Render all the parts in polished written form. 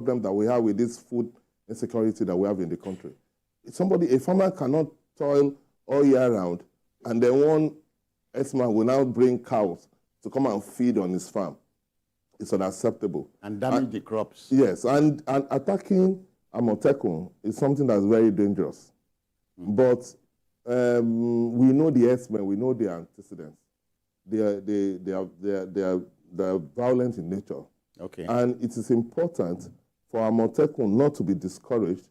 problem that we have with this food insecurity that we have in the country. A farmer cannot toil all year round, and then one herdsman will now bring cows to come and feed on his farm. It's unacceptable. And damage the crops. Yes, and attacking Amotekun is something that's very dangerous. But we know the herdsmen, we know their antecedents. They are violent in nature. Okay. And it is important for Amotekun not to be discouraged,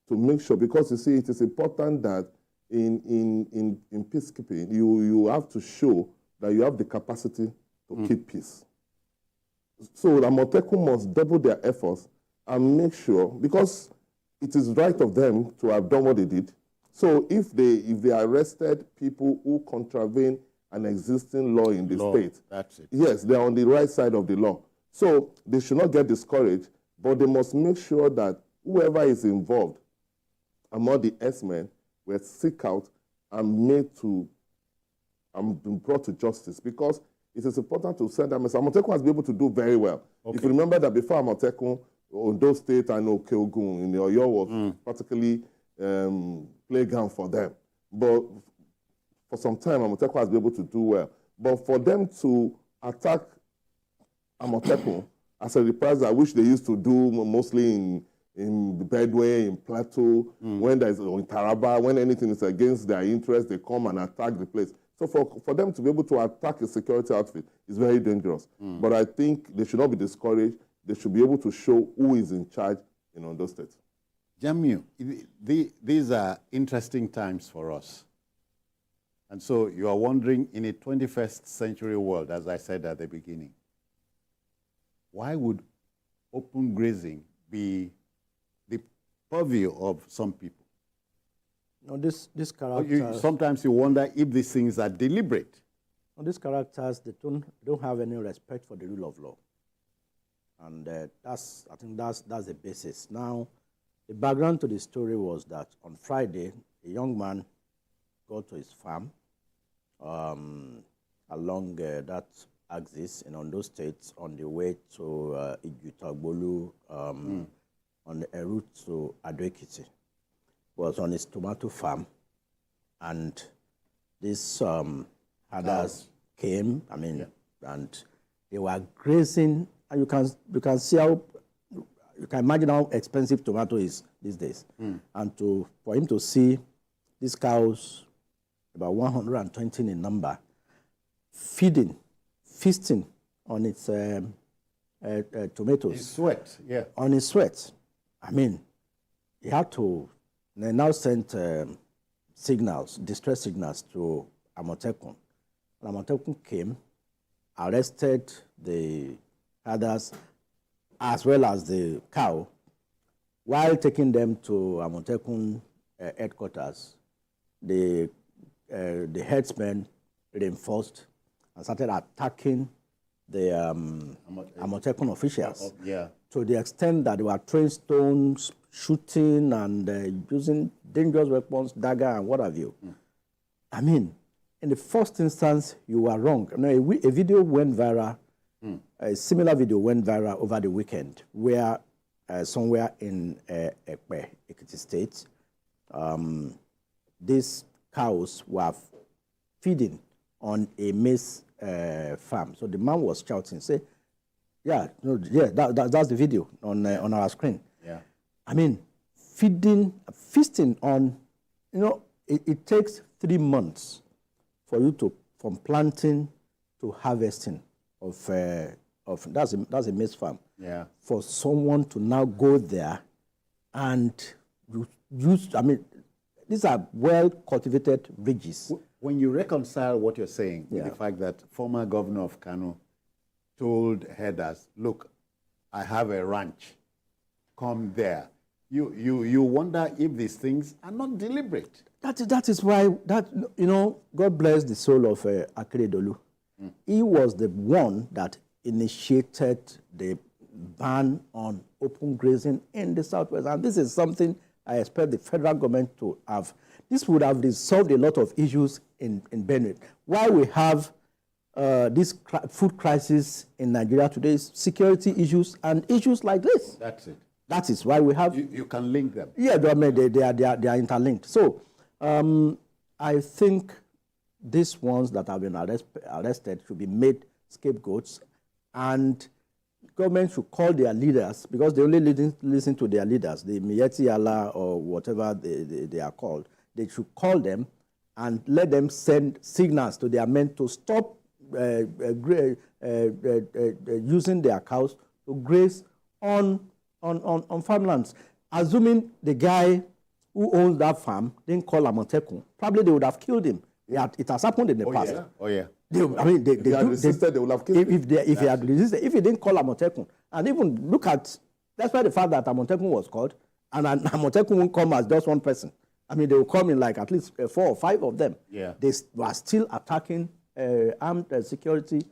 to make sure, because you see, it is important that in peacekeeping, you have to show that you have the capacity to keep peace. So Amotekun must double their efforts and make sure, because it is right of them to have done what they did. So if they arrested people who contravene an existing law in the state, that's it. Yes, they're on the right side of the law. So they should not get discouraged, but they must make sure that whoever is involved among the S-men were seek out and made to and brought to justice, because it is important to send that message. Amotekun has been able to do very well. Okay. If you remember that before Amotekun, Ondo State and Okeogun in Oyo was particularly playground for them. But for some time, Amotekun has been able to do well. But for them to attack Amotekun as a reprisal, which they used to do mostly in Bedway, in Plateau, when there's in Taraba, when anything is against their interest, they come and attack the place. So for them to be able to attack a security outfit is very dangerous. But I think they should not be discouraged. They should be able to show who is in charge in Ondo State. Jamiu, these are interesting times for us. And so you are wondering, in a 21st century world, as I said at the beginning, why would open grazing be the purview of some people? No, this characters. Sometimes you wonder if these things are deliberate. No, these characters, they don't have any respect for the rule of law, and I think that's the basis. Now, the background to the story was that on Friday, a young man got to his farm along that axis in Ondo State on the way to Ijutagbolu on a route to Ado-Ekiti. Was on his tomato farm, and these herders came, and they were grazing, and you can see how, you can imagine how expensive tomato is these days. And for him to see these cows, about 120 in number, feasting on its tomatoes. His sweat, yeah. On his sweat. He had to. They now sent distress signals to Amotekun. And Amotekun came, arrested the others as well as the cow. While taking them to Amotekun headquarters, the headsmen reinforced and started attacking the Amotekun officials. To the extent that they were throwing stones, shooting, and using dangerous weapons, dagger, and what have you. In the first instance, you were wrong. A video went viral, a similar video went viral over the weekend, where somewhere in Ekpe, Ekiti State, these cows were feeding on a maize farm. So the man was shouting, say, that's the video on our screen. Yeah. Feasting on, it takes 3 months for you from planting to harvesting of that's a maize farm. Yeah. For someone to now go there and use, these are well-cultivated ridges. When you reconcile what you're saying with the fact that former governor of Kano told herders, look, I have a ranch, come there. You wonder if these things are not deliberate. That is why, God bless the soul of Akeredolu. He was the one that initiated the ban on open grazing in the Southwest. And this is something I expect the federal government to have. This would have resolved a lot of issues in Benue. While we have this food crisis in Nigeria today is security issues and issues like this. That's it. That is why we have... You can link them. Yeah, I mean, they are interlinked. So I think these ones that have been arrested should be made scapegoats, and government should call their leaders, because they only listen to their leaders, the Miyetti Allah or whatever they are called. They should call them and let them send signals to their men to stop using their cows to graze on farmlands. Assuming the guy who owns that farm didn't call Amotekun, probably they would have killed him. It has happened in the past. Yeah. Oh, yeah. They would have resisted, they would have killed him. If he had resisted, if he didn't call Amotekun, and even look at, that's why the fact that Amotekun was called, and Amotekun won't come as just one person. I mean, they will come in like at least 4 or 5 of them. Yeah. They were still attacking armed security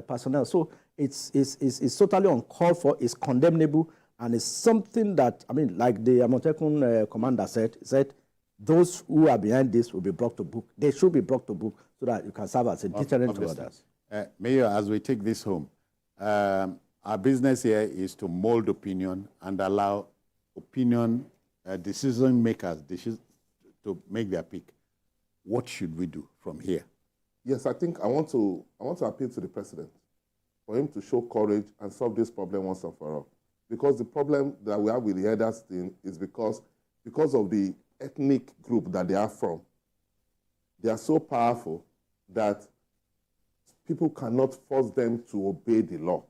personnel. So it's totally uncalled for, it's condemnable, and it's something that, I mean, like the Amotekun commander said, those who are behind this will be brought to book. They should be brought to book so that you can serve as a deterrent to others. Mayor, as we take this home, our business here is to mold opinion and allow opinion decision makers to make their pick. What should we do from here? Yes, I think I want to appeal to the president for him to show courage and solve this problem once and for all. Because the problem that we have with the elders thing is because of the ethnic group that they are from. They are so powerful that people cannot force them to obey the law.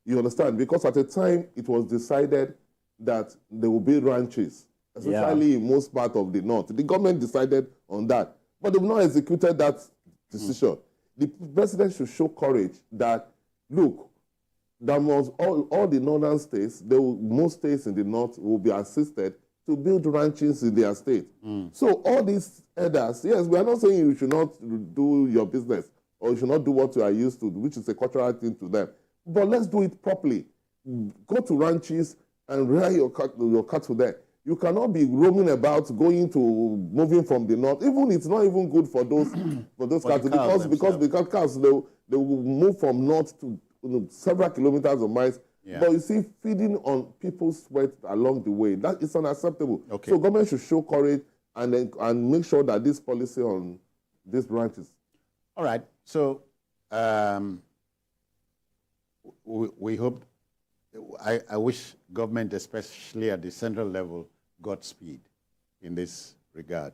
You understand? Because at the time it was decided that there will be ranches, especially in most part of the north. The government decided on that, but they've not executed that decision. The president should show courage that, look, there must all the northern states, most states in the north will be assisted to build ranches in their state. So all these elders, yes, we are not saying you should not do your business or you should not do what you are used to, which is a cultural thing to them. But let's do it properly. Go to ranches and rear your cattle there. You cannot be roaming about, moving from the north. Even it's not even good for those cattle, because the cows they will move from north to several kilometers or miles. Yeah. But you see, feeding on people's sweat along the way, that is unacceptable. Okay. So government should show courage and make sure that this policy on these branches. All right. So we hope, I wish government, especially at the central level, Godspeed in this regard.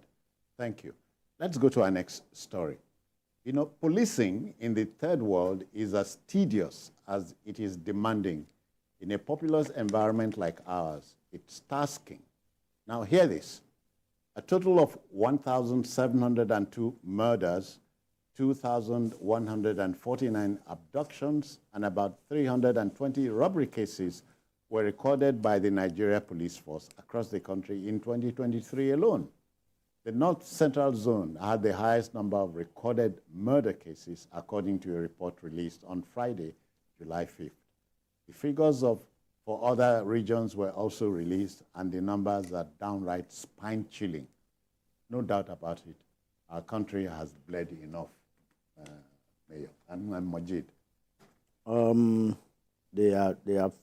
Thank you. Let's go to our next story. You know, policing in the third world is as tedious as it is demanding. In a populous environment like ours, it's tasking. Now hear this. A total of 1,702 murders, 2,149 abductions, and about 320 robbery cases were recorded by the Nigeria Police Force across the country in 2023 alone. The North Central Zone had the highest number of recorded murder cases, according to a report released on Friday, July 5th. The figures for other regions were also released, and the numbers are downright spine-chilling. No doubt about it. Our country has bled enough, Mayor. And Majid. They are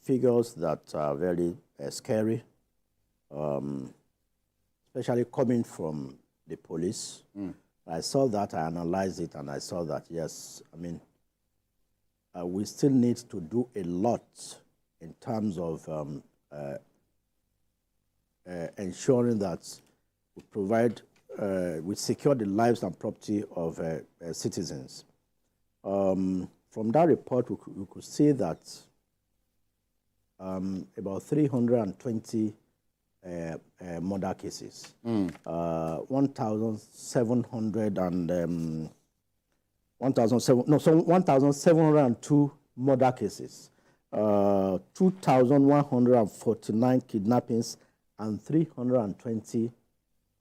figures that are very scary, especially coming from the police. I saw that, I analyzed it, and I saw that, yes, I mean, we still need to do a lot in terms of ensuring that we provide, we secure the lives and property of citizens. From that report, we could see that about 320 murder cases, 1,702 murder cases, 2,149 kidnappings, and 320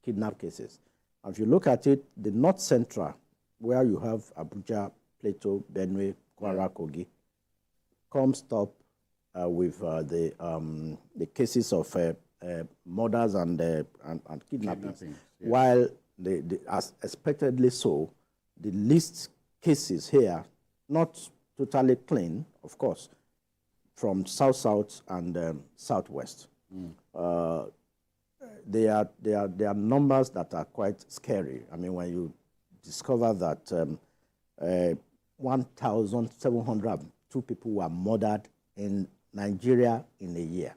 kidnap cases. And if you look at it, the North Central, where you have Abuja, Plateau, Benue, Kwara, Kogi, comes top with the cases of murders and kidnappings. Yeah. While, as expectedly so, the least cases here, not totally clean, of course, from South and Southwest. There are numbers that are quite scary. I mean, when you discover that 1,702 people were murdered in Nigeria in a year,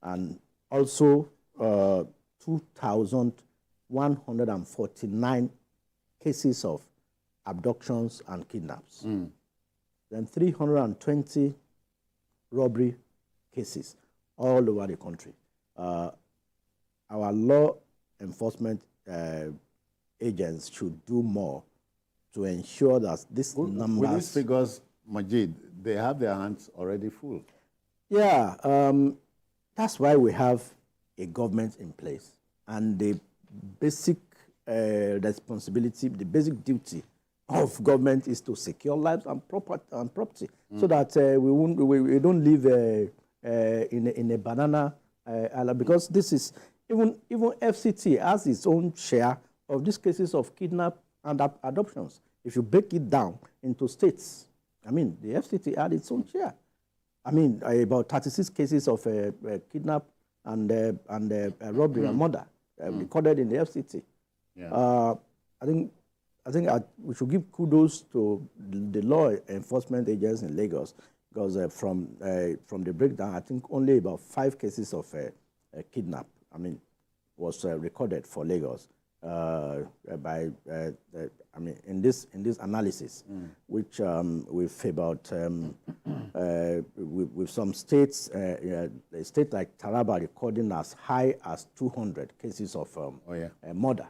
and also 2,149 cases of abductions and kidnaps. Then 320 robbery cases all over the country. Our law enforcement agents should do more to ensure that these numbers... With these figures, Majid, they have their hands already full. Yeah, that's why we have a government in place. And the basic responsibility, the basic duty of government is to secure lives and property, so that we don't live in a banana island, because this is, even FCT has its own share of these cases of kidnap and adoptions. If you break it down into states, I mean, the FCT had its own share. I mean, about 36 cases of kidnap and robbery and murder recorded in the FCT. Yeah. I think we should give kudos to the law enforcement agents in Lagos, because from the breakdown, I think only about 5 cases of kidnap, I mean, was recorded for Lagos in this analysis, which with about with some states, a state like Taraba recording as high as 200 cases of murder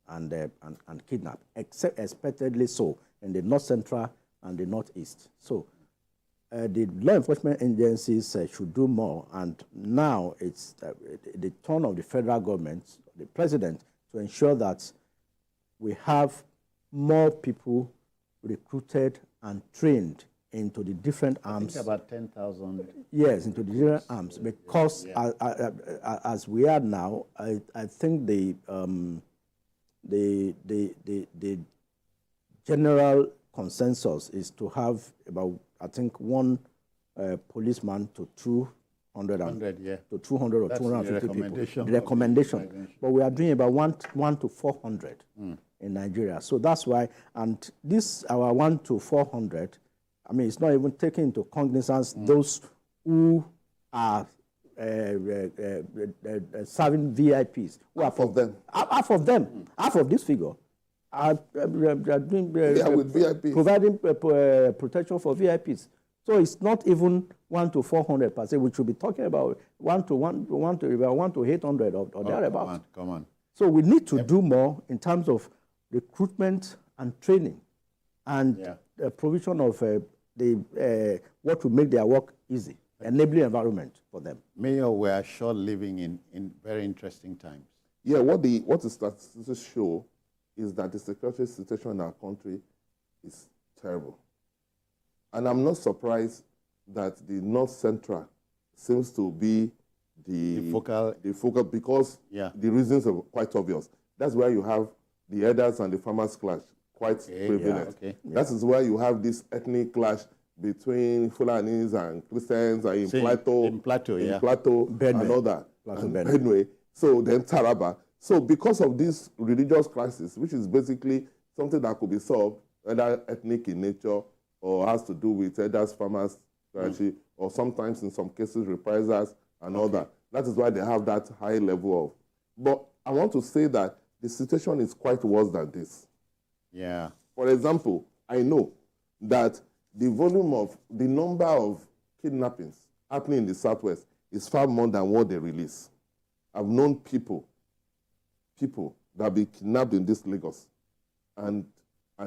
and kidnap, expectedly so in the North Central and the Northeast. So the law enforcement agencies should do more, and now it's the turn of the federal government, the president, to ensure that we have more people recruited and trained into the different arms. I think about 10,000. Yes, into the different arms, because as we are now, I think the general consensus is to have about, I think, one policeman to 200 to 200 or That's 250 the people. The recommendation. But we are doing about 1 to 400 in Nigeria. So that's why, and this, our 1 to 400, I mean, it's not even taking into cognizance those who are serving VIPs. Half of them. Half of them. Half of this figure are doing, with VIPs. providing protection for VIPs. So it's not even 1 to 400 per se. We should be talking about 1 to 800 or thereabouts. Come on. So we need to do more in terms of recruitment and training, and the provision of what will make their work easy, enabling environment for them. Mayor, we are sure living in very interesting times. Yeah, what the statistics show is that the security situation in our country is terrible. And I'm not surprised that the North Central seems to be the focal, because the reasons are quite obvious. That's where you have the herders and the farmers clash quite prevalent. That is why you have this ethnic clash between Fulanis and Christians and in Plateau and all that. Benue. So then Taraba. So because of this religious crisis, which is basically something that could be solved, whether ethnic in nature or has to do with herders, farmers, or sometimes in some cases reprisals and all that. That is why they have that high level of. But I want to say that the situation is quite worse than this. Yeah. For example, I know that the number of kidnappings happening in the Southwest is far more than what they release. I've known people that have been kidnapped in this Lagos, and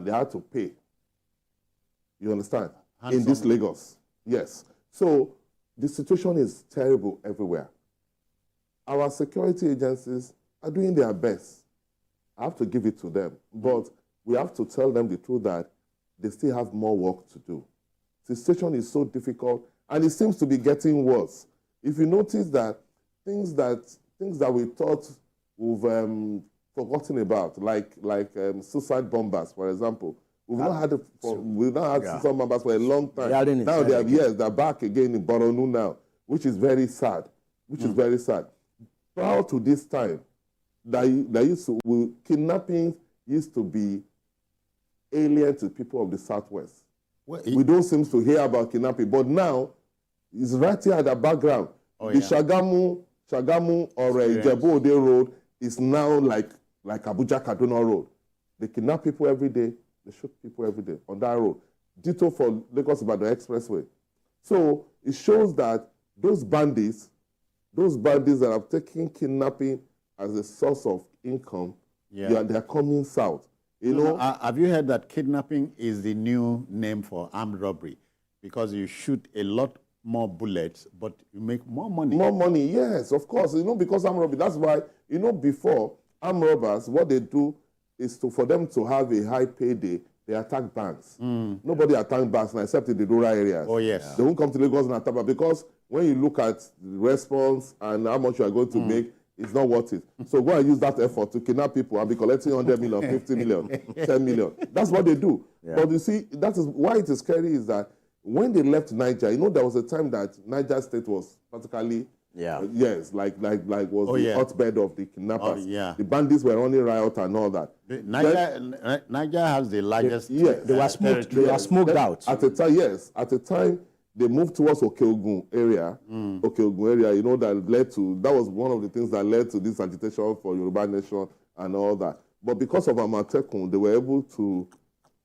they had to pay. You understand? In this Lagos. Yes. So the situation is terrible everywhere. Our security agencies are doing their best. I have to give it to them. But we have to tell them the truth that they still have more work to do. The situation is so difficult, and it seems to be getting worse. If you notice that things that we thought we've forgotten about, like suicide bombers, for example, We've not had we've not had some members for a long time. Now they have they're back again in Boronu now, which is very sad. Which is very sad. Prior to this time, kidnapping used to be alien to people of the Southwest. Well, we don't seem to hear about kidnapping, but now it's right here at the background. The Shagamu or Ijebu Ode Road is now like Abuja Kaduna Road. They kidnap people every day. They shoot people every day on that road. Ditto for Lagos Ibadan Expressway. So it shows that those bandits that have taken kidnapping as a source of income, they're coming south. Have you heard that kidnapping is the new name for armed robbery? Because you shoot a lot more bullets, but you make more money. More money, yes, of course. Because armed robbery, that's why, before, armed robbers, what they do is for them to have a high payday, they attack banks. Nobody attacks banks now, except in the rural areas. Oh, yes. They won't come to Lagos and attack banks, because when you look at the response and how much you are going to make, it's not worth it. So go and use that effort to kidnap people and be collecting 100 million, 50 million, 10 million. That's what they do. Yeah. But you see, that is why it is scary, is that when they left Niger, there was a time that Niger State was practically, was the hotbed of the kidnappers. The bandits were running riot and all that. Niger has the largest. They were smoked out. At the time, they moved towards Okeogun area. That was one of the things that led to this agitation for Yoruba Nation and all that. But because of Amotekun, they were able to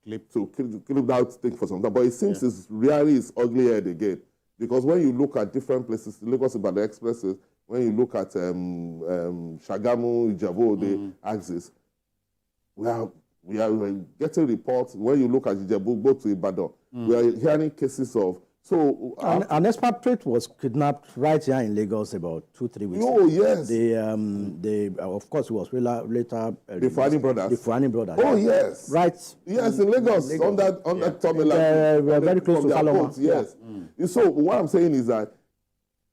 clip that thing for some time. But it seems it's really is ugly head again. Because when you look at different places, Lagos Ibadan Expresses, when you look at Shagamu, Ijebu Ode axis, we are getting reports. When you look at Ijebu, go to Ibadan, we are hearing cases of. So an expatriate was kidnapped right here in Lagos about 2-3 weeks ago. Oh, yes. Of course, it was later the Fulani brothers. The Fulani brothers. Oh, yes. Right. Yes, in Lagos. On that Tomela. We are very close to Faloma. Yes. So what I'm saying is that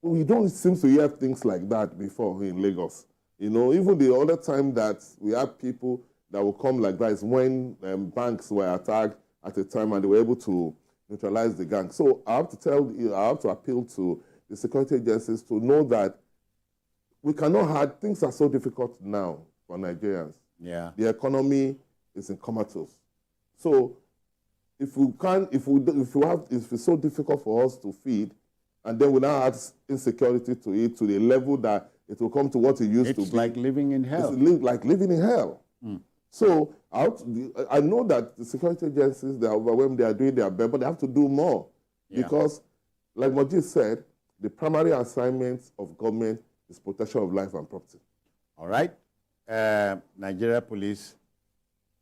we don't seem to hear things like that before in Lagos. Even the other time that we have people that will come like that is when banks were attacked at a time and they were able to neutralize the gang. So I have to appeal to the security agencies to know that we cannot have, things are so difficult now for Nigerians. Yeah. The economy is in comatose. So if it's so difficult for us to feed, and then we now add insecurity to it to the level that it will come to what it used to be. It's like living in hell. It's like living in hell. So I know that the security agencies, they are overwhelmed, they are doing their best, but they have to do more. Because, like Majid said, the primary assignment of government is protection of life and property. All right. Nigeria Police,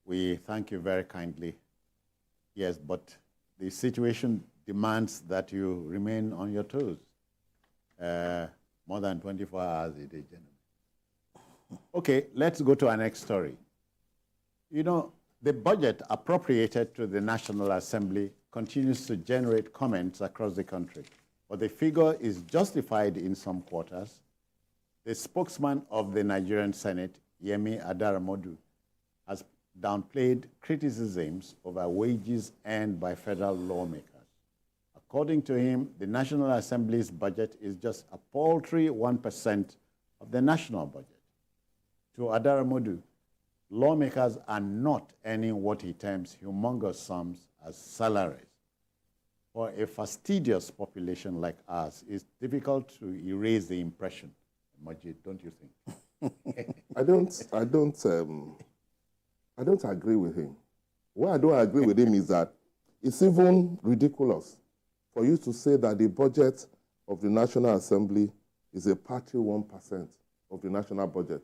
we thank you very kindly. Yes, but the situation demands that you remain on your toes. More than 24 hours a day, gentlemen. Okay, let's go to our next story. The budget appropriated to the National Assembly continues to generate comments across the country, but the figure is justified in some quarters. The spokesman of the Nigerian Senate, Yemi Adaramodu, has downplayed criticisms over wages earned by federal lawmakers. According to him, the National Assembly's budget is just a paltry 1% of the national budget. To Adaramodu, lawmakers are not earning what he terms humongous sums as salaries. For a fastidious population like ours, it's difficult to erase the impression. Majid, don't you think? I don't agree with him. Why I don't agree with him is that it's even ridiculous for you to say that the budget of the National Assembly is a paltry 1% of the national budget.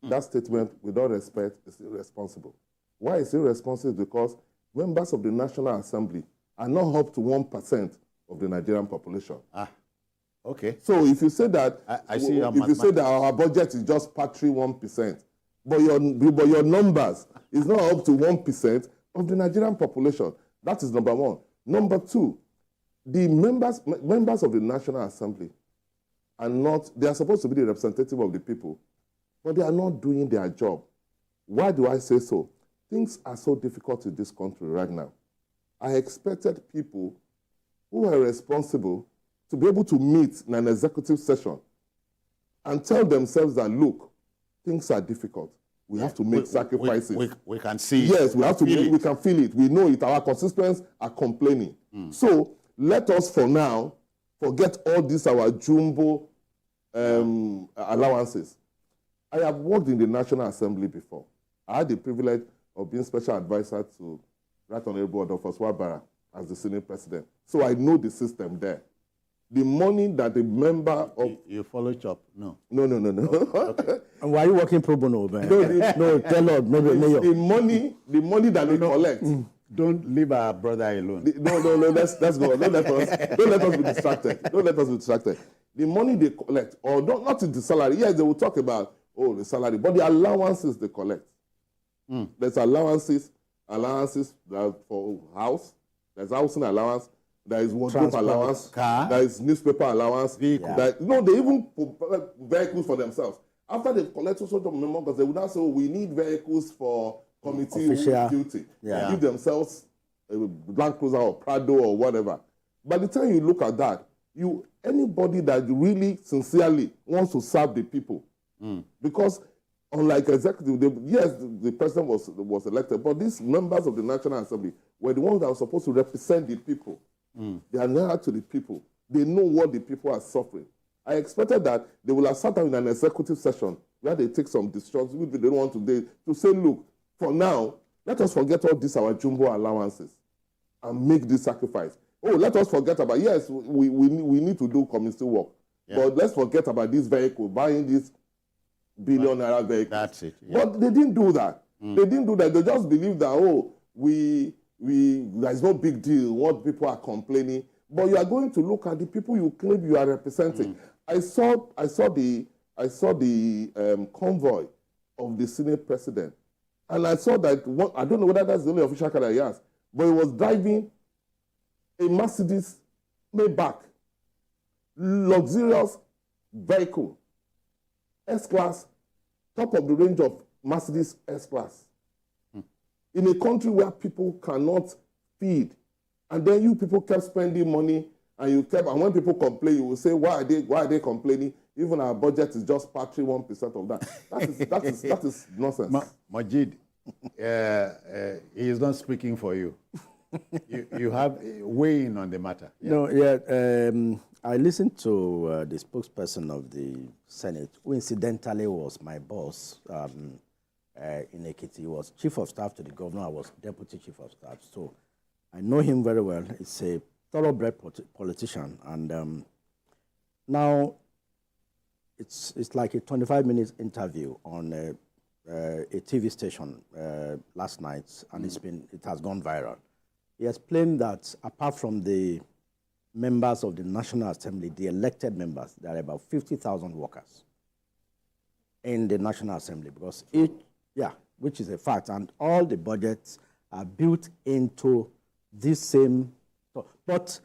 That statement, with all respect, is irresponsible. Why is it irresponsible? Because members of the National Assembly are not up to 1% of the Nigerian population. Okay. So if you say that, if you say that our budget is just paltry 1%, but your numbers is not up to 1% of the Nigerian population, that is number one. Number two, the members of the National Assembly they are supposed to be the representative of the people, but they are not doing their job. Why do I say so? things are so difficult in this country right now. I expected people who are responsible to be able to meet in an executive session and tell themselves that, look, things are difficult. We have to make sacrifices. We can see it. Yes, we have to. Feel We can feel it. We know it. Our constituents are complaining. So let us, for now, forget all these our jumbo allowances. I have worked in the National Assembly before. I had the privilege of being special advisor to Right Honorable Odofoswa Barra as the Senate President. So I know the system there. The money that the member of... You follow CHOP? No. No. Okay. And why are you working pro bono, man? No, tell us, Mayor. the money that they collect. Don't leave our brother alone. No, let's go. Don't let us be distracted. Don't let us be distracted. The money they collect, or not in the salary. Yes, they will talk about, the salary, but the allowances they collect. There's allowances for house. There's housing allowance. There is wardrobe allowance. Car. There is newspaper allowance. Vehicle. They even put vehicles for themselves. After they've collected sort of members, they will now say, we need vehicles for committee Official duty. Yeah. Give themselves a Land Cruiser or Prado or whatever. By the time you look at that, anybody that really sincerely wants to serve the people, because unlike executive, the president was elected, but these members of the National Assembly were the ones that were supposed to represent the people. They are nearer to the people. They know what the people are suffering. I expected that they will have sat down in an executive session where they take some decisions which they don't want to say, look, for now, let us forget all these our jumbo allowances and make this sacrifice. Let us forget about, yes, we need to do community work, but let's forget about this vehicle, buying this billion naira vehicle. That's it. Yeah. But they didn't do that. They didn't do that. They just believe that, there's no big deal what people are complaining. But you are going to look at the people you claim you are representing. I saw the convoy of the Senate president, and I saw that I don't know whether that's the only official car he has, but he was driving a Mercedes Maybach, luxurious vehicle, S-Class, top of the range of Mercedes S-Class. In a country where people cannot feed, and then you people kept spending money, and when people complain, you will say, why are they complaining? Even our budget is just partly 1% of that. That is nonsense. Majid, he is not speaking for you. You have a weigh in on the matter. No, I listened to the spokesperson of the Senate, who incidentally was my boss in Ekiti. He was chief of staff to the governor. I was deputy chief of staff. So I know him very well. He's a thoroughbred politician. And now it's like a 25-minute interview on a TV station last night, and it has gone viral. He explained that apart from the members of the National Assembly, the elected members, there are about 50,000 workers in the National Assembly, because which is a fact, and all the budgets are built into this same. But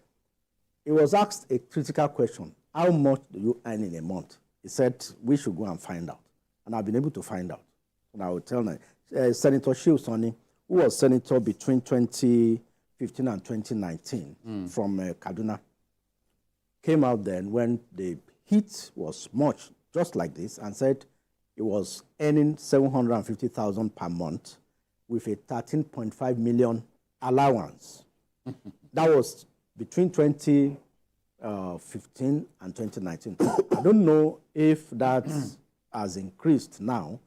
he was asked a critical question: how much do you earn in a month? He said we should go and find out, and I've been able to find out. And I will tell you, Senator Shehu Sani, who was senator between 2015 and 2019 from Kaduna, came out then when the heat was much, just like this, and said he was earning 750,000 per month with a 13.5 million allowance. That was between 2015 and 2019. I don't know if that has increased now.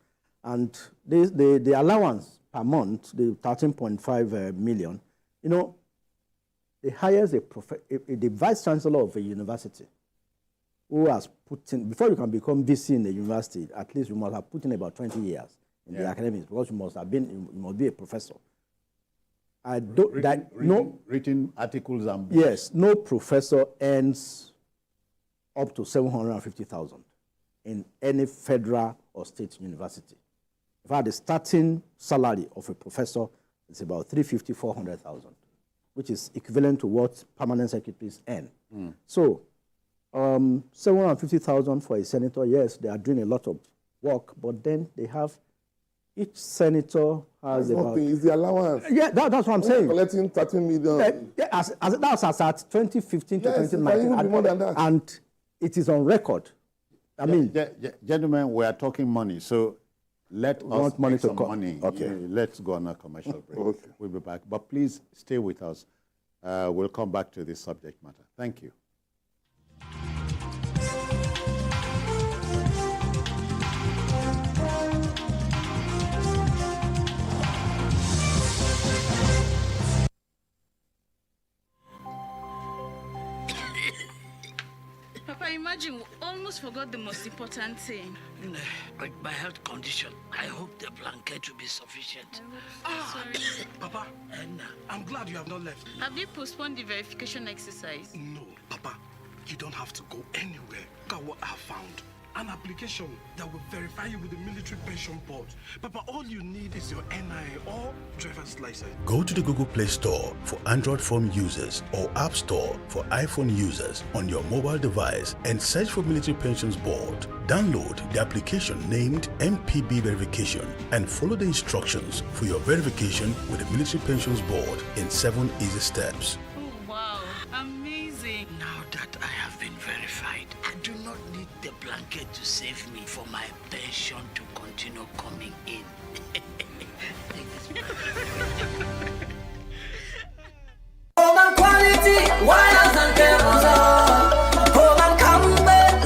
And the allowance per month, the 13.5 million, the highest the vice chancellor of a university who has put in, before you can become VC in the university, at least you must have put in about 20 years in the academics, because you must be a professor. Written articles and books. Yes, no professor earns up to 750,000 in any federal or state university. In fact, the starting salary of a professor is about 350,000, 400,000, which is equivalent to what permanent secretaries earn. So, 750,000 for a senator, yes, they are doing a lot of work, but then they have Each senator has about... Nothing, it's the allowance. Yeah, that's what I'm When saying. collecting 13 million. That's as at 2015 to Yes, it can 2019. even be more than that. And it is on record. I mean... Gentlemen, we are talking money, so let us make some money. Okay. Let's go on a commercial break. Okay. We'll be back. But please stay with us. We'll come back to this subject matter. Thank you. Papa, imagine we almost forgot the most important thing. Like my health condition, I hope the blanket will be sufficient. Sorry. Papa, and I'm glad you have not left. Have you postponed the verification exercise? No, Papa, you don't have to go anywhere. Look at what I found. An application that will verify you with the military pension board. Papa, all you need is your NIA or driver's license. Go to the Google Play Store for Android phone users or App Store for iPhone users on your mobile device and search for Military Pensions Board. Download the application named MPB Verification and follow the instructions for your verification with the Military Pensions Board in 7 easy steps. Oh, wow. Amazing. Now that I have been verified, I do not need the blanket to save me for my pension to continue coming in. Home and quality, wires and cables on. Home and come,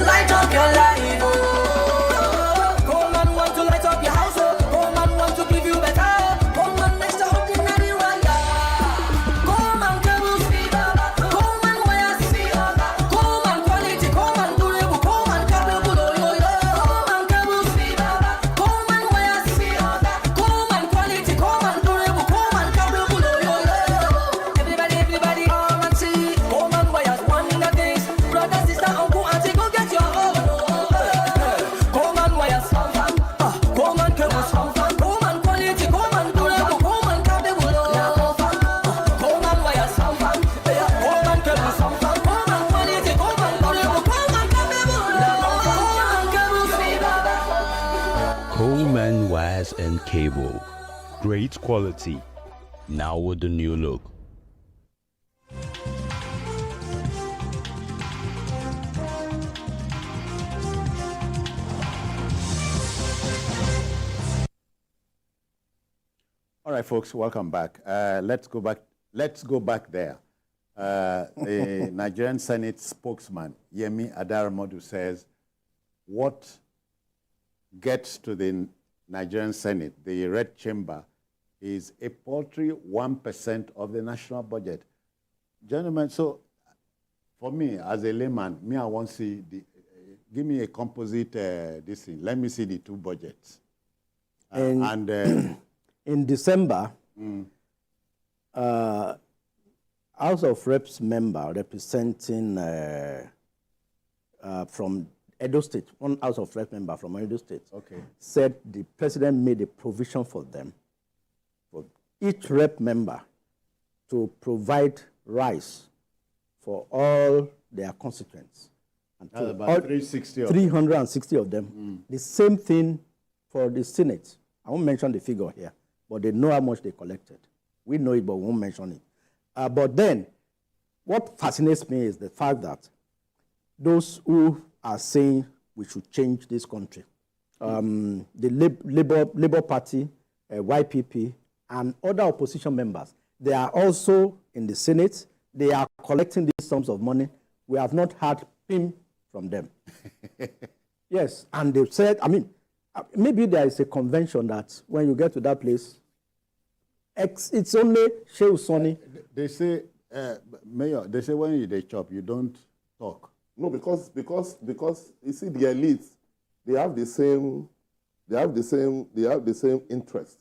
light up your life. Home and want to light up your house. Home and want to give you better. Home and extraordinary wire. Home and cables, home and wires, home and quality, home and durable, home and capable. Home and cables, home and wires, home and quality, home and durable, home and capable. Everybody, come and see. Home and wires, wonder things. Brother, sister, uncle, auntie, go get your own. Home and wires, home and cables, home and quality, home and durable, home and capable. Home and wires, home and cables, home and quality, home and durable, home and capable. Coleman Wires and Cable. Great quality. Now with the new look. All right, folks, welcome back. Let's go back there. The Nigerian Senate spokesman, Yemi Adaramodu, says what gets to the Nigerian Senate, the Red Chamber, is a paltry 1% of the national budget. Gentlemen, so for me, as a layman, I want to see, give me a composite, this thing. Let me see the two budgets. In December, House of Reps member representing from Edo State, one House of Reps member from Edo State, said the president made a provision for them, for each rep member, to provide rice for all their constituents. And That's to about all 360 of 360 of them. The same thing for the Senate. I won't mention the figure here, but they know how much they collected. We know it, but we won't mention it. But then, what fascinates me is the fact that those who are saying we should change this country, the Labour Party, YPP, and other opposition members, they are also in the Senate. They are collecting these sums of money. We have not heard PIM from them. Yes, and they've said, I mean, maybe there is a convention that when you get to that place, it's only Shehu Sonny. They say, Mayor, they say when they chop, you don't talk. No, because you see the elites, they have the same interest.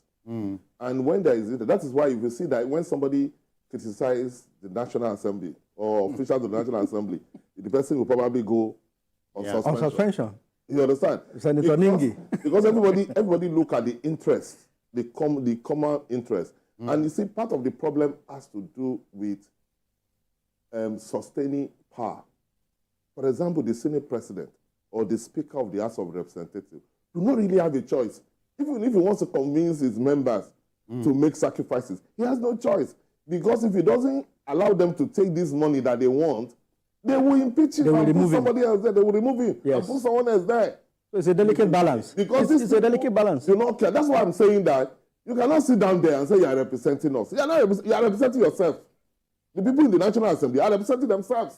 And when there is that is why you see that when somebody criticizes the National Assembly or officials of the National Assembly, the person will probably go on suspension. On suspension. You understand? Senator Ningi. Because everybody look at the interest, the common interest. And you see, part of the problem has to do with sustaining power. For example, the Senate President or the Speaker of the House of Representatives do not really have a choice Even if he wants to convince his members to make sacrifices, he has no choice. Because if he doesn't allow them to take this money that they want, they will impeach him They will and put remove him. somebody else there. They will remove him and Yes. put someone else there. So it's a delicate balance. Because it's a delicate balance. You don't care. That's why I'm saying that you cannot sit down there and say you are representing us. You are representing yourself. The people in the National Assembly are representing themselves.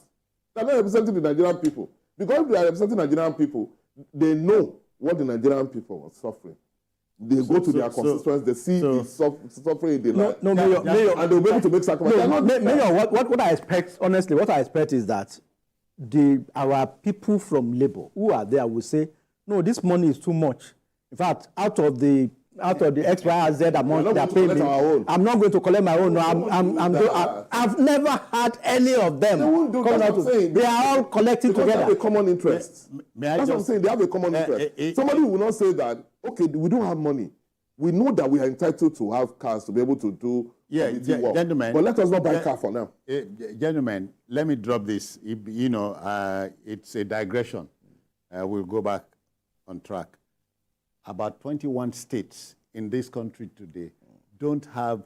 They are not representing the Nigerian people. Because if they are representing Nigerian people, they know what the Nigerian people are suffering. They go to their constituents, they see the suffering in the life. No, Mayor, and they'll be able to make sacrifices. No, Mayor, what I expect, honestly, what I expect is that our people from Labour who are there will say, no, this money is too much. In fact, out of the X, Y, and Z amount they are paying me, I'm not going to collect my own. No, I've never had any of them. They won't do that. They are all collecting because together. They have a common interest. That's what I'm saying. They have a common interest. Somebody will not say that, okay, we don't have money. We know that we are entitled to have cars to be able to do work. Gentlemen. But let us not buy a car for now. Gentlemen, let me drop this. It's a digression. We'll go back on track. About 21 states in this country today don't have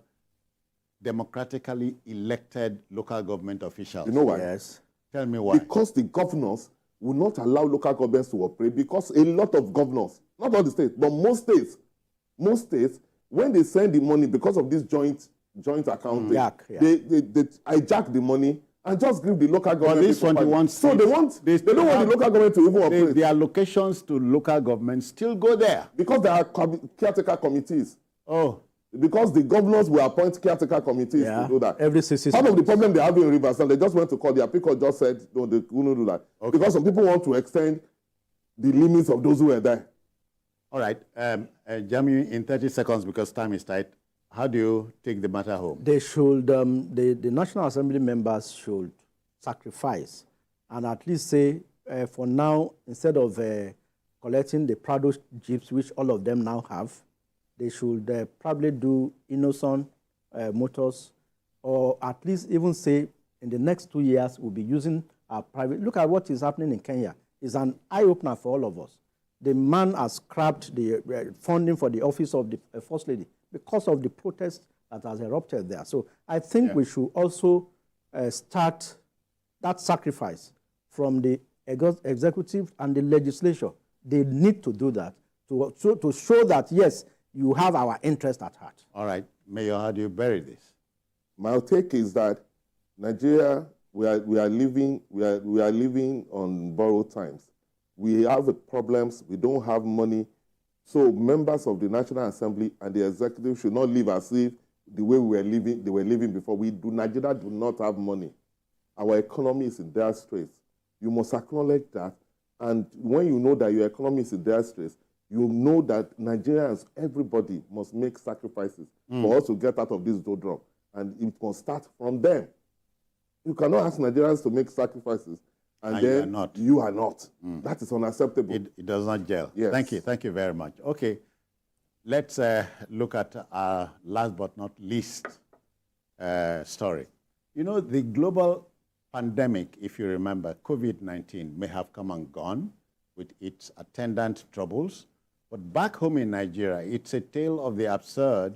democratically elected local government officials. You know why? Yes. Tell me why. Because the governors will not allow local governments to operate, because a lot of governors, not all the states, but most states, when they send the money because of this joint accounting, they hijack the money and just give the local government. But these 21 states, so they don't want the local government to even operate. The allocations to local governments still go there. Because there are caretaker committees. Oh. Because the governors will appoint caretaker committees to do that. Every 6 Part of the problem they have in Rivers, and they just went to court, the appeal court just said, no, they couldn't do that. Okay. Because some people want to extend the limits of those who were there. All right. Jamiu, in 30 seconds, because time is tight, how do you take the matter home? They should, the National Assembly members should sacrifice and at least say, for now, instead of collecting the Prado jeeps, which all of them now have, they should probably do Innocent Motors, or at least even say in the next 2 years we'll be using our private. Look at what is happening in Kenya. It's an eye-opener for all of us. The man has scrapped the funding for the office of the First Lady because of the protest that has erupted there. So I think we should also start that sacrifice from the executive and the legislature. They need to do that to show that, yes, you have our interest at heart. All right. Mayor, how do you bury this? My take is that Nigeria, we are living on borrowed times. We have problems. We don't have money. So members of the National Assembly and the executive should not live as if the way they were living before. Nigeria do not have money. Our economy is in dire straits. You must acknowledge that. And when you know that your economy is in dire straits, you know that Nigerians, everybody must make sacrifices for us to get out of this doldrum. And it must start from them. You cannot ask Nigerians to make sacrifices and then you are not. That is unacceptable. It does not gel. Yes. Thank you. Thank you very much. Okay. Let's look at our last but not least story. You know, the global pandemic, if you remember, COVID-19 may have come and gone with its attendant troubles. But back home in Nigeria, it's a tale of the absurd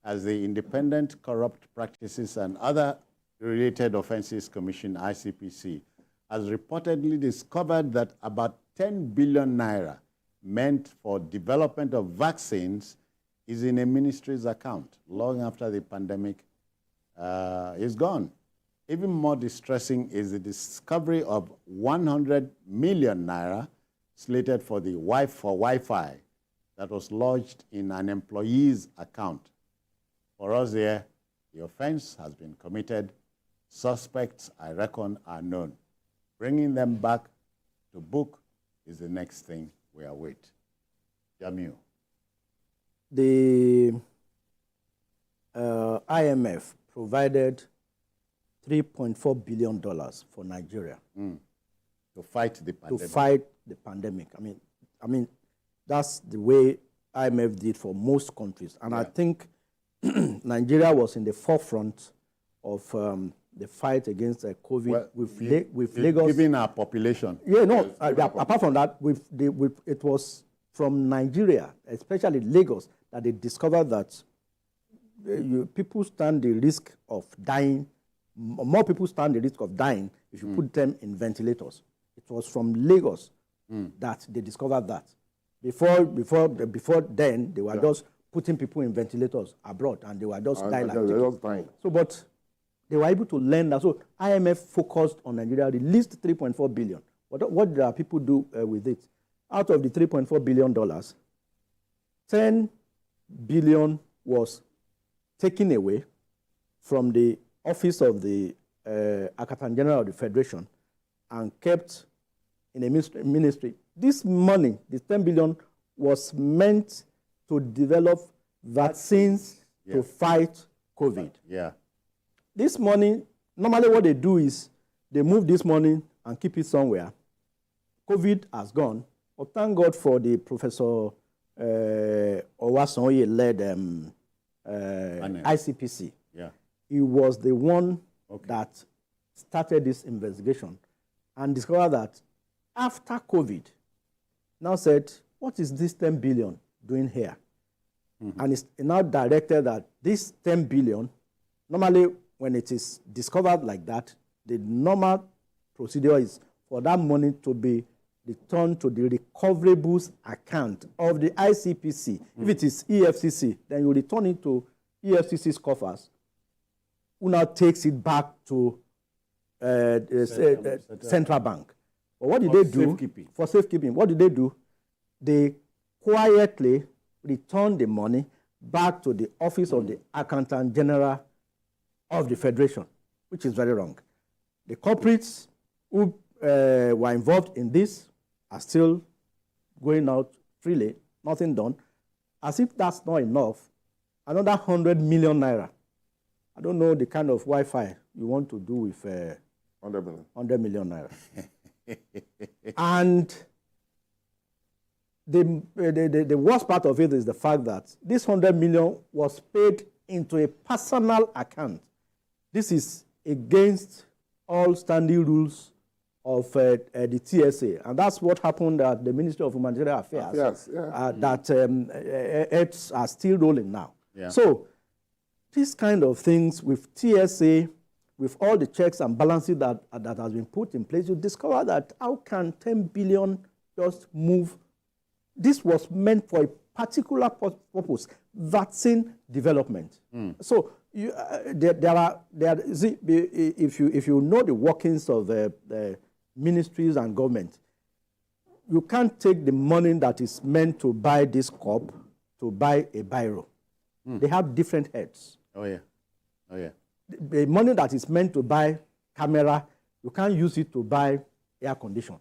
as the Independent Corrupt Practices and Other Related Offenses Commission, ICPC, has reportedly discovered that about 10 billion naira meant for development of vaccines is in a ministry's account long after the pandemic is gone. Even more distressing is the discovery of 100 million naira slated for the Wi-Fi that was lodged in an employee's account. For us here, the offense has been committed. Suspects, I reckon, are known. Bringing them back to book is the next thing we await. Jamiu. The IMF provided $3.4 billion for Nigeria to fight the pandemic. To fight the pandemic. I mean, that's the way IMF did for most countries, and I think Nigeria was in the forefront of the fight against COVID with Lagos. Given our population. Yeah, no. Apart from that, it was from Nigeria, especially Lagos, that they discovered that people stand the risk of dying, more people stand the risk of dying if you put them in ventilators. It was from Lagos that they discovered that. Before then, they were just putting people in ventilators abroad, and they were just dying. So, but they were able to learn that. So IMF focused on Nigeria, released $3.4 billion. What did our people do with it? Out of the $3.4 billion, $10 billion was taken away from the office of the Accountant General of the Federation and kept in a ministry. This money, this $10 billion, was meant to develop vaccines to fight COVID. Yeah. This money, normally what they do is they move this money and keep it somewhere. COVID has gone, but thank God for the Professor Owasoye-led ICPC. Yeah. He was the one that started this investigation and discovered that after COVID, now said, what is this 10 billion doing here? And it's now directed that this 10 billion, normally when it is discovered like that, the normal procedure is for that money to be returned to the recoverables account of the ICPC. If it is EFCC, then you return it to EFCC's coffers, who now takes it back to central bank. But what did they do? For safekeeping. What did they do? They quietly returned the money back to the office of the Accountant General of the Federation, which is very wrong. The culprits who were involved in this are still going out freely, nothing done. As if that's not enough, another 100 million naira. I don't know the kind of Wi-Fi you want to do with 100 million naira. And the worst part of it is the fact that this 100 million was paid into a personal account. This is against all standing rules of the TSA, and that's what happened at the Ministry of Humanitarian Affairs. That heads are still rolling now. Yeah. So these kind of things with TSA, with all the checks and balances that has been put in place, you discover that how can 10 billion just move? This was meant for a particular purpose, vaccine development. So if you know the workings of the ministries and government, you can't take the money that is meant to buy this cup to buy a biro. They have different heads. Oh yeah. The money that is meant to buy camera, you can't use it to buy air condition.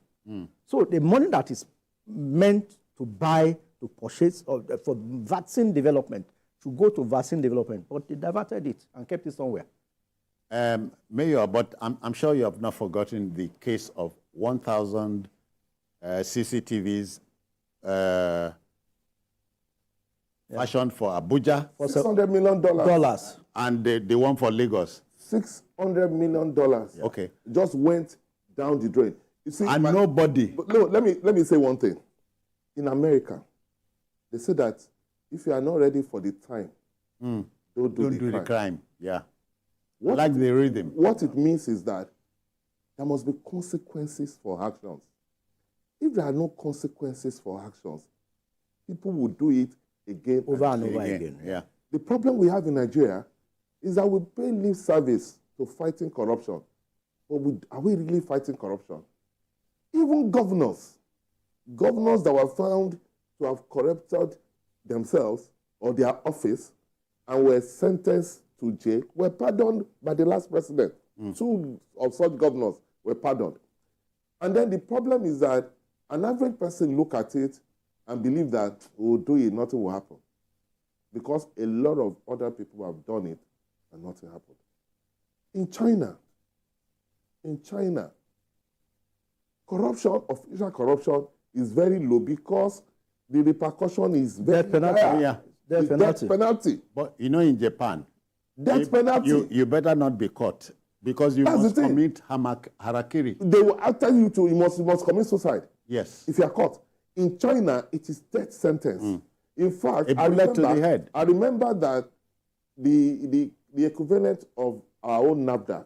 So the money that is meant to buy, to purchase for vaccine development should go to vaccine development, but they diverted it and kept it somewhere. Mayor, but I'm sure you have not forgotten the case of 1,000 CCTVs fashioned for Abuja. For $600 million. And the one for Lagos. $600 million. Okay. Just went down the drain. You see, and nobody. But no, let me say one thing. In America, they say that if you are not ready for the time, don't do the crime. Yeah. Like the rhythm. What it means is that there must be consequences for actions. If there are no consequences for actions, people will do it again over and over again. Yeah. The problem we have in Nigeria is that we pay lip service to fighting corruption. But are we really fighting corruption? Even governors that were found to have corrupted themselves or their office and were sentenced to jail were pardoned by the last president. 2 of such governors were pardoned. And then the problem is that an average person look at it and believe that we'll do it, nothing will happen. Because a lot of other people have done it and nothing happened. In China, corruption, official corruption, is very low because the repercussion is very death penalty. high. Yeah, death penalty. But you know, in Japan, death penalty. You better not be caught because you must commit harakiri. They will tell you you must commit suicide. Yes. If you are caught. In China, it is death sentence. In fact, A bullet to the head. I remember that the equivalent of our own NAFDAC,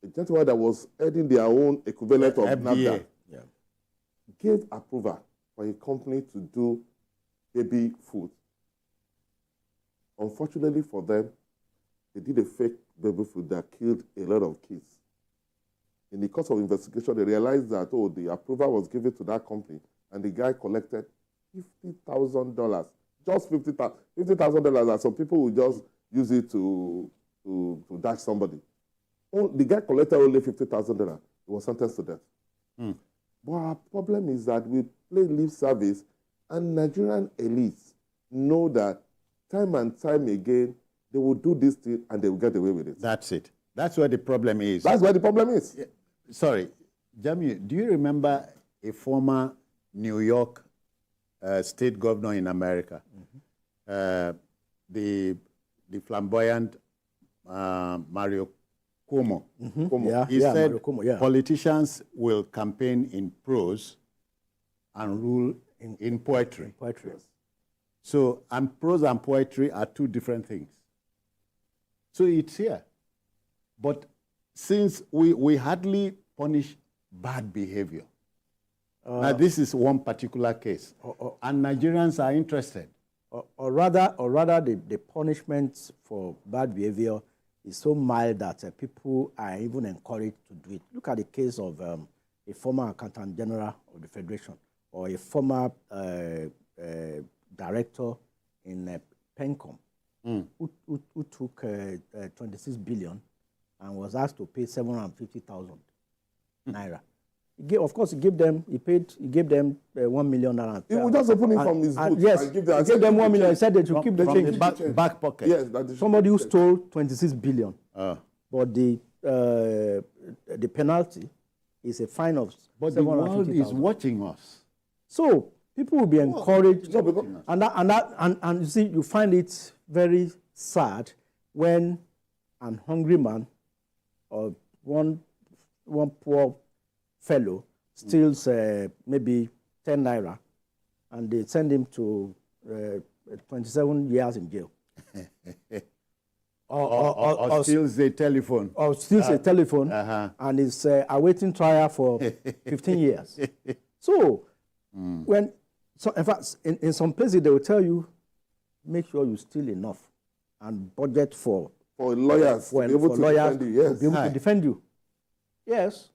a gentleman that was heading their own equivalent of FDA. NAFDAC, Yeah. gave approval for a company to do baby food. Unfortunately for them, they did a fake baby food that killed a lot of kids. In the course of investigation, they realized that, the approval was given to that company, and the guy collected $50,000. Just $50,000, and some people will just use it to dash somebody. The guy collected only $50,000. He was sentenced to death. But our problem is that we play lip service, and Nigerian elites know that time and time again, they will do this thing and they will get away with it. That's it. That's where the problem is. That's where the problem is. Yeah. Sorry, Jamiu, do you remember a former New York state governor in America? The flamboyant Mario Cuomo. Yeah, He yeah, said Mario Cuomo, yeah. politicians will campaign in prose and rule in poetry. Poetry. So, and prose and poetry are two different things. So it's here. But since we hardly punish bad behavior, now this is one particular case, and Nigerians are interested. Or rather, the punishment for bad behavior is so mild that people are even encouraged to do it. Look at the case of a former Accountant General of the Federation, or a former director in PENCOM, who took 26 billion and was asked to pay 750,000 naira. Of course, he gave them 1 million naira. He would just open it from his boot. Yes, and he gave them 1 million. He said they should keep the From change. the back pocket. Yes, that is Somebody who stole 26 billion. But the penalty is a fine of But the world is 750,000. watching us. So people will be encouraged, No, because- and you see, you find it very sad when an hungry man or one poor fellow steals maybe 10 naira, and they send him to 27 years in jail. Or steals a telephone. Or steals a telephone and is awaiting trial for 15 years. So, in fact, in some places they will tell you, make sure you steal enough and budget for lawyers to be able to defend you. Yes. to be able to defend you. Yes.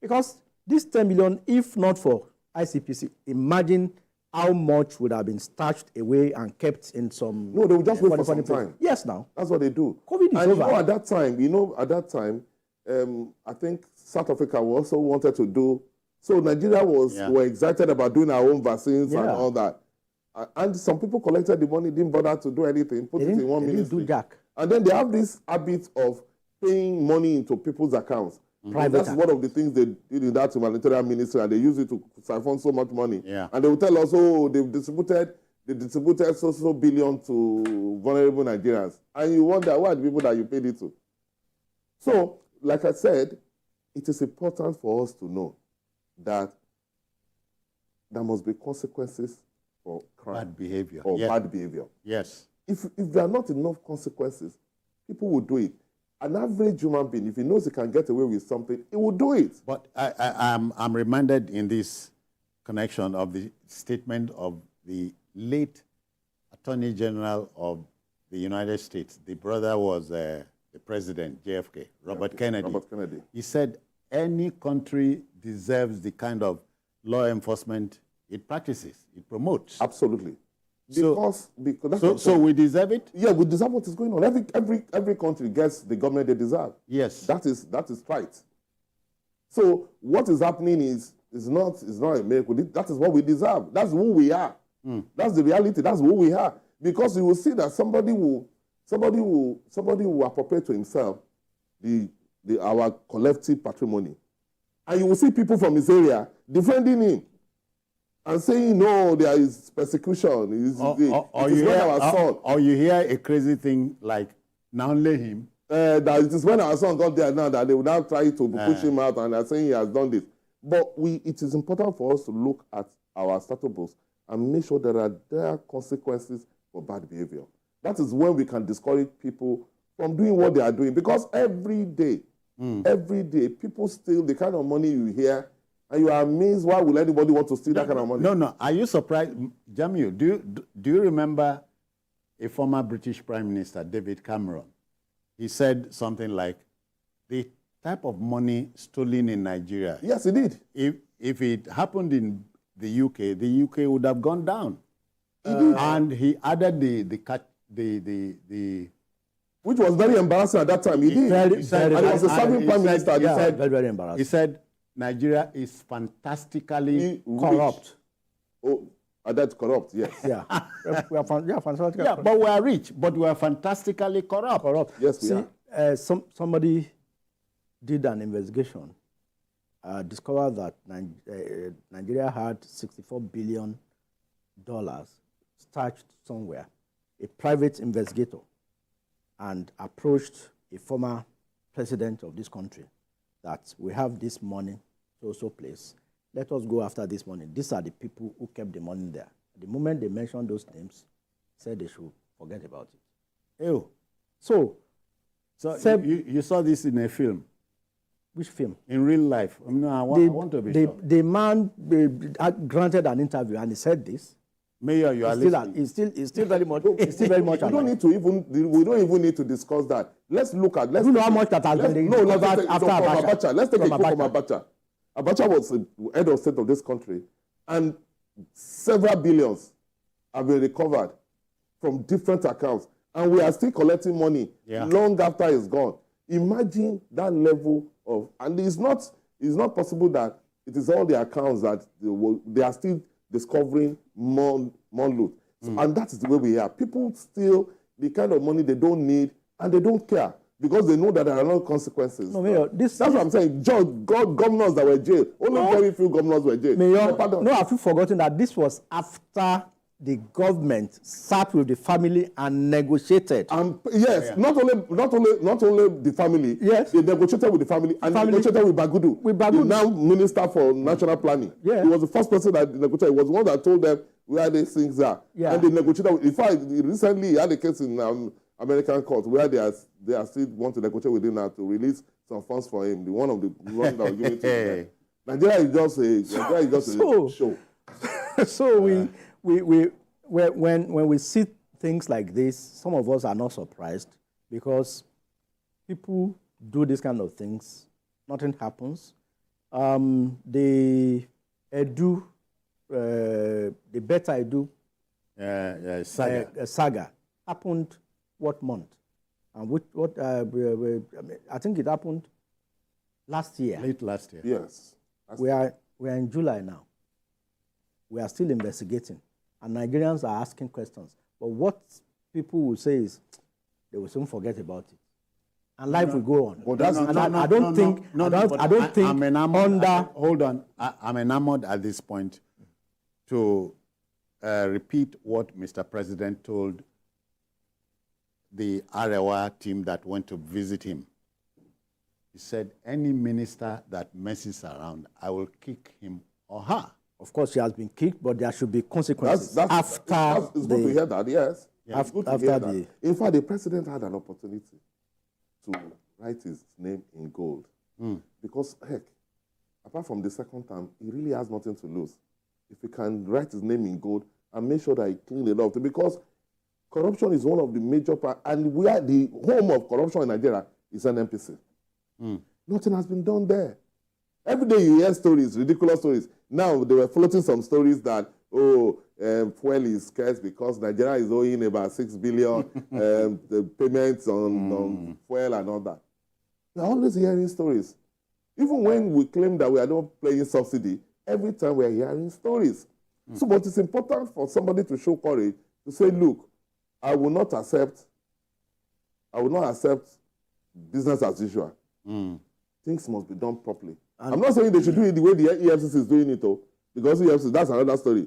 Because this 10 million, if not for ICPC, imagine how much would have been stashed away and kept in some... No, they will just wait for funny some place. time. Yes, now. That's what they do. COVID is and over. at that time, I think South Africa also wanted to do... So Nigeria were excited about doing our own vaccines and all that. And some people collected the money, didn't bother to do anything, put it in one ministry. Didn't do jack. And then they have this habit of paying money into people's accounts. That's one of the things they did in that humanitarian ministry, and they use it to siphon so much money. Yeah. And they will tell us, they've distributed so billion to vulnerable Nigerians. And you wonder, why are the people that you paid it to? So, like I said, it is important for us to know that there must be consequences for crime. Bad behavior. Or bad behavior. Yes. If there are not enough consequences, people will do it. An average human being, if he knows he can get away with something, he will do it. But I'm reminded in this connection of the statement of the late Attorney General of the United States. The brother was the president, JFK, Robert Kennedy. Robert Kennedy. He said, any country deserves the kind of law enforcement it practices, it promotes. Absolutely. So we we deserve it? Yeah, we deserve what is going on. Every country gets the government they deserve. Yes. That is right. So what is happening is not a miracle. That is what we deserve. That's who we are. That's the reality. That's who we are. Because you will see that somebody will appropriate to himself our collective patrimony. And you will see people from his area defending him and saying, no, there is persecution. Or you hear a crazy thing like, now lay him. That it is when our son got there now that they will now try to push him out, and they're saying he has done this. But it is important for us to look at our status books and make sure there are consequences for bad behavior. That is when we can discourage people from doing what they are doing. Because every day, people steal the kind of money you hear, and you are amazed why will anybody want to steal that kind of money? No. Are you surprised? Jamiu, do you remember a former British Prime Minister, David Cameron? He said something like, the type of money stolen in Nigeria. Yes, he did. If it happened in the UK would have gone down. And he added the which was very embarrassing at that time. He did. Very, and he was a serving prime minister. He said, very embarrassing. He said Nigeria is fantastically Corrupt. Oh, that's corrupt, yes. Yeah. we are fantastic. Yeah, but we are rich, but we are fantastically corrupt. Yes, we are. Somebody did an investigation, discovered that Nigeria had $64 billion stashed somewhere. A private investigator and approached a former president of this country that we have this money, so place. Let us go after this money. These are the people who kept the money there. The moment they mentioned those names, said they should forget about it. Ew. So you saw this in a film? which film? In real life? I mean, I want to be sure. The man granted an interview and he said this. Mayor, you are listening. It's still very much. It's still very much. We don't even need to discuss that. Let's look at. You know how much that has been recovered after Abacha. Let's take a quote from Abacha. Abacha was the head of state of this country, and several billions have been recovered from different accounts, and we are still collecting money long after it's gone. Imagine that level of, and it's not possible that it is all the accounts that they are still discovering more loot. So, and that is the way we are. People steal the kind of money they don't need, and they don't care because they know that there are no consequences. No, Mayor, that's what I'm saying. Governors that were jailed, only very few governors were jailed. Mayor, no, have you forgotten that this was after the government sat with the family and negotiated? Yes, not only the family. Yes, they negotiated with the family and negotiated with Bagudu. The now Minister for National Planning. Yeah, he was the first person that negotiated. He was the one that told them where these things are. Yeah, and they negotiated. In fact, recently he had a case in American court where they are still want to negotiate with him now to release some funds for him. The one of the ones that was given to him. Nigeria is just a show. So when we see things like this, some of us are not surprised because people do this kind of things. Nothing happens. The Beta Edu saga happened what month? And I think it happened last year. Late last year. Yes. We are in July now. We are still investigating. And Nigerians are asking questions. But what people will say is, they will soon forget about it. And life will go on. I don't think I'm enamored. Hold on. I'm enamored at this point to repeat what Mr. President told the Arewa team that went to visit him. He said, any minister that messes around, I will kick him or her. Of course, she has been kicked, but there should be consequences it's good to hear that, yes. It's good to hear that. In fact, the president had an opportunity to write his name in gold. Because, heck, apart from the second term, he really has nothing to lose. If he can write his name in gold and make sure that he clean it up. Because corruption is one of the major parts, and we are the home of corruption in Nigeria is NNPC. Nothing has been done there. Every day you hear stories, ridiculous stories. Now, they were floating some stories that, fuel is scarce because Nigeria is owing about 6 billion the payments on fuel and all that. We're always hearing stories. Even when we claim that we are not paying subsidy, every time we are hearing stories. So, but it's important for somebody to show courage to say, look, I will not accept business as usual. Things must be done properly. I'm not saying they should do it the way the EFCC is doing it, because EFCC, that's another story.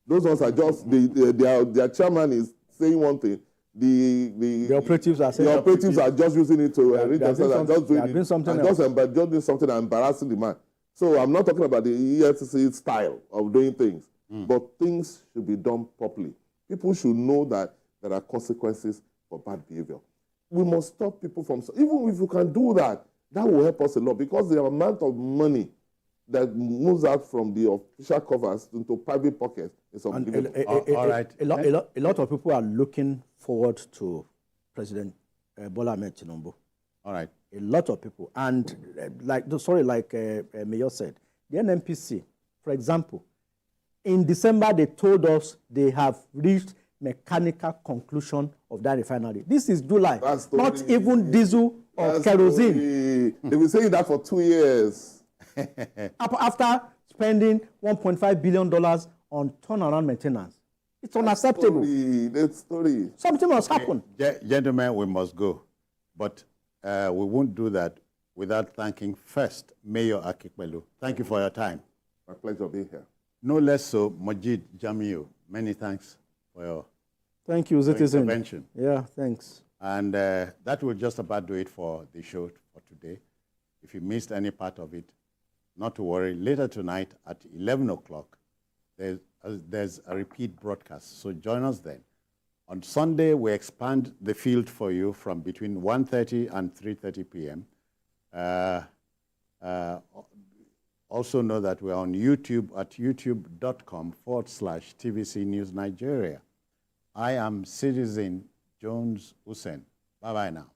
Those ones are just, their chairman is saying one thing, the operatives are saying operatives are just using it to read themselves and just doing something and embarrassing the man. So I'm not talking about the EFCC style of doing things. but things should be done properly. People should know that there are consequences for bad behavior. We must stop people from, even if you can do that, that will help us a lot, because the amount of money that moves out from the official covers into private pockets is unbelievable. All right. A lot of people are looking forward to President Bola Ahmed Tinubu. All right. A lot of people. And like Mayor said, the NNPC, for example, in December, they told us they have reached mechanical conclusion of that refinery. This is July, not even diesel or kerosene. They've been saying that for 2 years. After spending $1.5 billion on turnaround maintenance. It's unacceptable. That story. Something must happen. Gentlemen, we must go. But we won't do that without thanking first Mayor Akikbelu. Thank you for your time. My pleasure being here. No less so, Majid Jamiu. Many thanks for your Thank you, citizen. intervention. Yeah, thanks. And that will just about do it for the show for today. If you missed any part of it, not to worry. Later tonight at 11 o'clock, there's a repeat broadcast. So join us then. On Sunday, we expand the field for you from between 1:30 and 3:30 p.m. Also know that we're on YouTube at youtube.com/TVC News Nigeria. I am Citizen Jones Hussein. Bye-bye now.